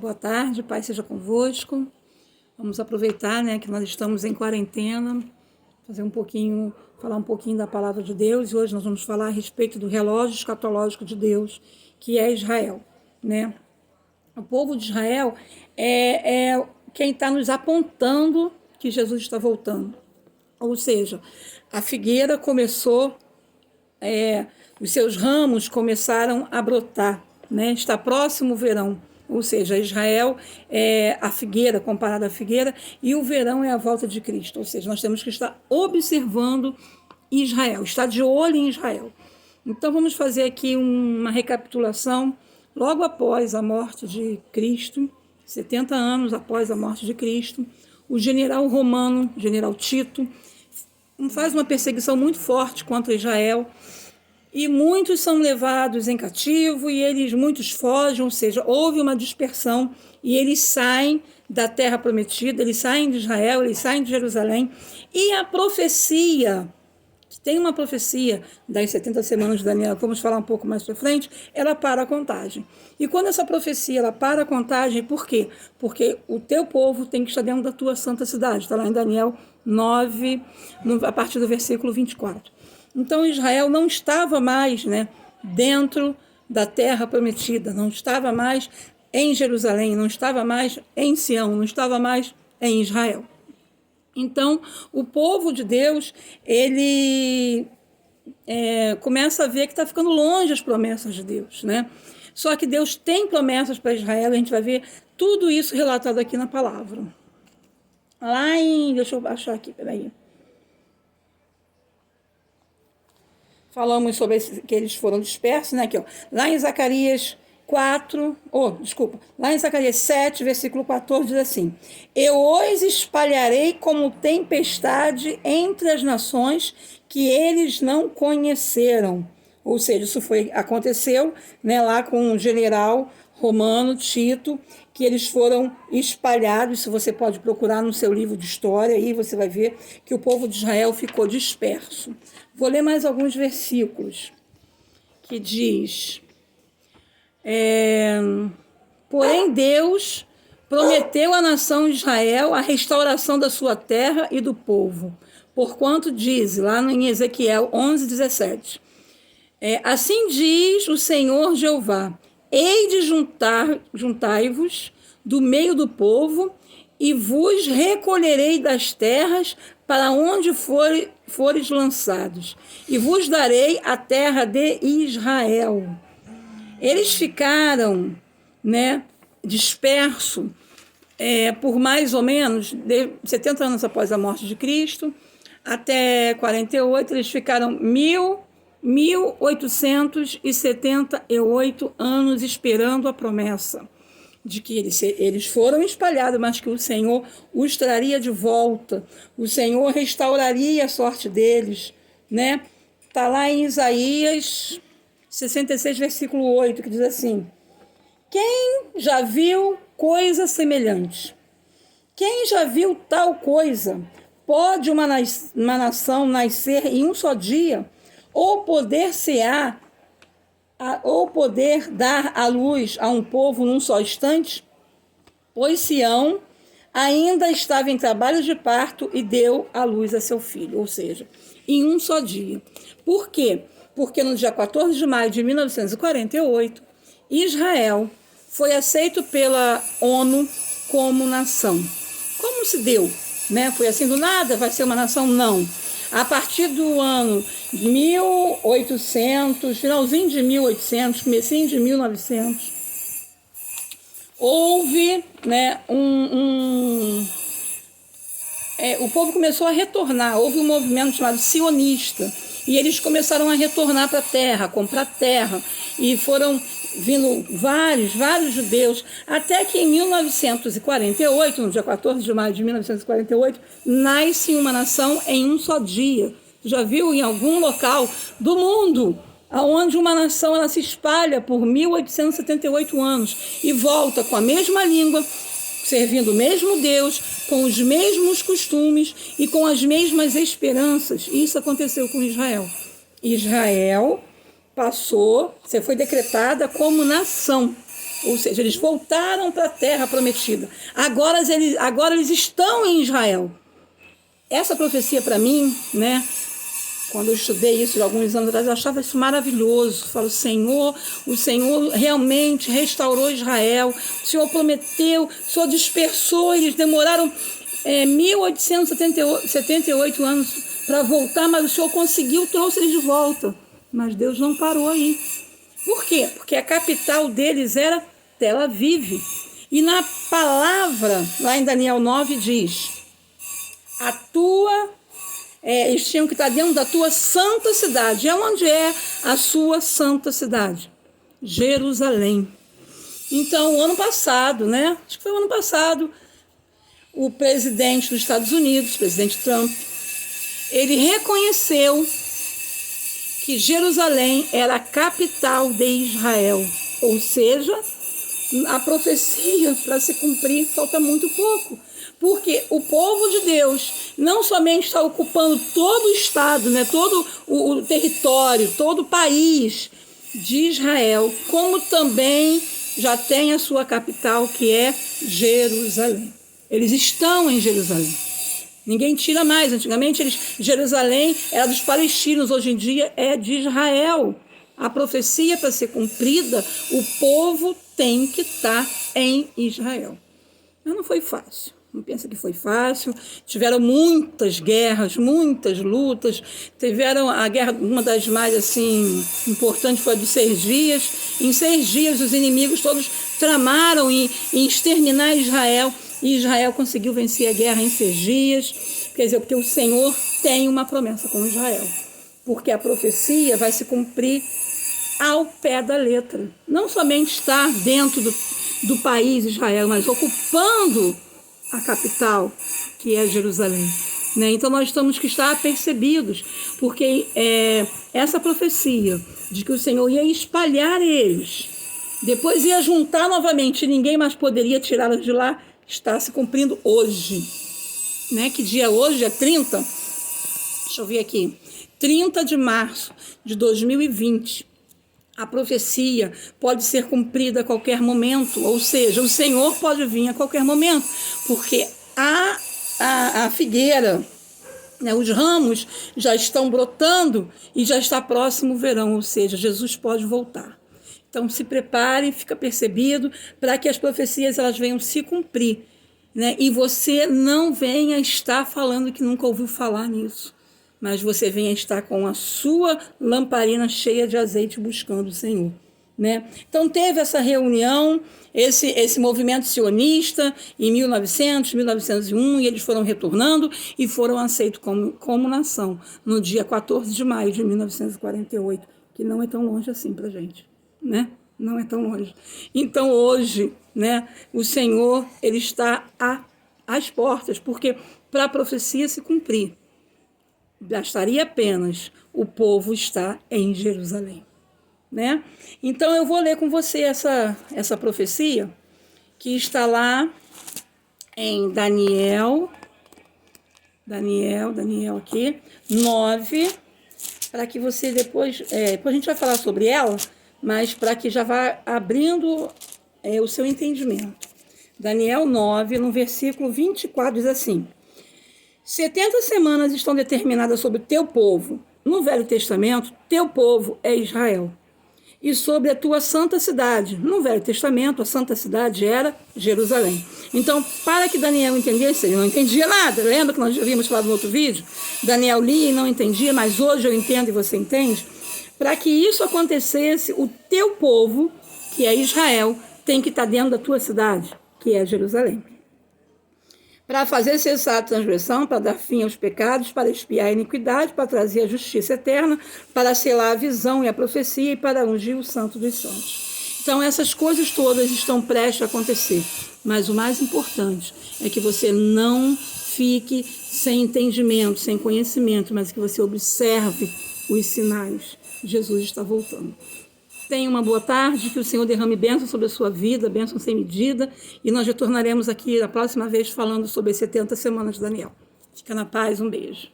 Boa tarde, Pai seja convosco. Vamos aproveitar, que nós estamos em quarentena, falar um pouquinho da palavra de Deus. E hoje nós vamos falar a respeito do relógio escatológico de Deus, que é Israel, O povo de Israel é quem está nos apontando que Jesus está voltando. Ou seja, a figueira começou, os seus ramos começaram a brotar, Está próximo o verão. Ou seja, Israel é a figueira, comparada à figueira, e o verão é a volta de Cristo. Ou seja, nós temos que estar observando Israel, estar de olho em Israel. Então, vamos fazer aqui uma recapitulação. Logo após a morte de Cristo, 70 anos após a morte de Cristo, o general romano, general Tito, faz uma perseguição muito forte contra Israel, e muitos são levados em cativo e muitos fogem, ou seja, houve uma dispersão e eles saem da terra prometida, eles saem de Israel, eles saem de Jerusalém. E a profecia, tem uma profecia das 70 semanas de Daniel, vamos falar um pouco mais para frente, ela para a contagem. E quando essa profecia ela para a contagem, por quê? Porque o teu povo tem que estar dentro da tua santa cidade, está lá em Daniel 9, a partir do versículo 24. Então Israel não estava mais dentro da terra prometida, não estava mais em Jerusalém, não estava mais em Sião, não estava mais em Israel. Então o povo de Deus, ele começa a ver que está ficando longe as promessas de Deus, Só que Deus tem promessas para Israel, a gente vai ver tudo isso relatado aqui na palavra. Deixa eu achar aqui, peraí. Falamos sobre que eles foram dispersos, Aqui, lá em Zacarias 7, versículo 14, diz assim: Eu os espalharei como tempestade entre as nações que eles não conheceram. Ou seja, isso aconteceu lá com o general romano Tito, que eles foram espalhados. Isso você pode procurar no seu livro de história, aí você vai ver que o povo de Israel ficou disperso. Vou ler mais alguns versículos, que diz: Porém Deus prometeu à nação de Israel a restauração da sua terra e do povo, porquanto diz, lá em Ezequiel 11, 17, assim diz o Senhor Jeová: Hei de juntai-vos do meio do povo, e vos recolherei das terras para onde fores lançados, e vos darei a terra de Israel. Eles ficaram dispersos por mais ou menos 70 anos após a morte de Cristo, até 48, eles ficaram 1878 anos esperando a promessa de que eles foram espalhados, mas que o Senhor os traria de volta, o Senhor restauraria a sorte deles, Está lá em Isaías 66, versículo 8, que diz assim: Quem já viu coisa semelhante? Quem já viu tal coisa? Pode uma nação nascer em um só dia? Ou poder dar à luz a um povo num só instante? Pois Sião ainda estava em trabalho de parto e deu à luz a seu filho, ou seja, em um só dia. Por quê? Porque no dia 14 de maio de 1948, Israel foi aceito pela ONU como nação. Como se deu? Foi assim do nada? Vai ser uma nação? Não. A partir do ano de 1800, finalzinho de 1800, comecinho de 1900, houve o povo começou a retornar. Houve um movimento chamado sionista, e eles começaram a retornar para a terra, a comprar terra, e foram vindo vários judeus, até que em 1948, no dia 14 de maio de 1948, nasce uma nação em um só dia. Já viu em algum local do mundo onde uma nação ela se espalha por 1878 anos e volta com a mesma língua, servindo o mesmo Deus, com os mesmos costumes e com as mesmas esperanças? Isso aconteceu com Israel. Israel foi decretada como nação. Ou seja, eles voltaram para a terra prometida. Agora eles estão em Israel. Essa profecia para mim, né? Quando eu estudei isso alguns anos atrás, eu achava isso maravilhoso. Eu falo, o Senhor realmente restaurou Israel. O Senhor prometeu, o Senhor dispersou. Eles demoraram 1878 anos para voltar, mas o Senhor conseguiu, trouxe eles de volta. Mas Deus não parou aí. Por quê? Porque a capital deles era Tel Aviv. E na palavra, lá em Daniel 9, diz: eles tinham que estar dentro da tua santa cidade. É onde é a sua santa cidade? Jerusalém. Então, o ano passado, né? Acho que foi o ano passado, o presidente dos Estados Unidos, o presidente Trump, ele reconheceu que Jerusalém era a capital de Israel. Ou seja, a profecia para se cumprir falta muito pouco. Porque o povo de Deus não somente está ocupando todo o estado, né, todo o território, todo o país de Israel, como também já tem a sua capital, que é Jerusalém. Eles estão em Jerusalém. Ninguém tira mais. Antigamente, Jerusalém era dos palestinos, hoje em dia é de Israel. A profecia, para ser cumprida, o povo tem que estar em Israel. Mas não foi fácil. Não pensa que foi fácil. Tiveram muitas guerras, muitas lutas. Tiveram a guerra, uma das mais assim importantes foi a dos 6 dias. Em 6 dias, os inimigos todos tramaram em exterminar Israel. E Israel conseguiu vencer a guerra em 6 dias. Quer dizer, porque o Senhor tem uma promessa com Israel. Porque a profecia vai se cumprir ao pé da letra. Não somente estar dentro do país Israel, mas ocupando a capital, que é Jerusalém. Né? Então nós temos que estar apercebidos, porque essa profecia de que o Senhor ia espalhar eles, depois ia juntar novamente e ninguém mais poderia tirá-los de lá, está se cumprindo hoje. Né? Que dia é hoje? É 30? Deixa eu ver aqui. 30 de março de 2020. A profecia pode ser cumprida a qualquer momento, ou seja, o Senhor pode vir a qualquer momento, porque a figueira, né, os ramos já estão brotando e já está próximo o verão, ou seja, Jesus pode voltar. Então se prepare, fica percebido, para que as profecias elas venham se cumprir, né? E você não venha estar falando que nunca ouviu falar nisso. Mas você venha estar com a sua lamparina cheia de azeite buscando o Senhor. Né? Então teve essa reunião, esse movimento sionista em 1900, 1901, e eles foram retornando e foram aceitos como nação no dia 14 de maio de 1948, que não é tão longe assim para a gente. Né? Não é tão longe. Então hoje, né, o Senhor ele está às portas, porque para a profecia se cumprir, bastaria apenas o povo estar em Jerusalém. Né? Então eu vou ler com você essa profecia que está lá em Daniel aqui, 9, para que você depois a gente vai falar sobre ela, mas para que já vá abrindo o seu entendimento. Daniel 9, no versículo 24, diz assim: 70 semanas estão determinadas sobre o teu povo. No Velho Testamento, teu povo é Israel. E sobre a tua santa cidade. No Velho Testamento, a santa cidade era Jerusalém. Então, para que Daniel entendesse, ele não entendia nada. Lembra que nós já havíamos falado no outro vídeo? Daniel lia e não entendia, mas hoje eu entendo e você entende. Para que isso acontecesse, o teu povo, que é Israel, tem que estar dentro da tua cidade, que é Jerusalém. Para fazer cessar a transgressão, para dar fim aos pecados, para expiar a iniquidade, para trazer a justiça eterna, para selar a visão e a profecia e para ungir o santo dos santos. Então essas coisas todas estão prestes a acontecer, mas o mais importante é que você não fique sem entendimento, sem conhecimento, mas que você observe os sinais. Jesus está voltando. Tenha uma boa tarde, que o Senhor derrame bênção sobre a sua vida, bênção sem medida, e nós retornaremos aqui a próxima vez falando sobre as 70 semanas de Daniel. Fica na paz, um beijo.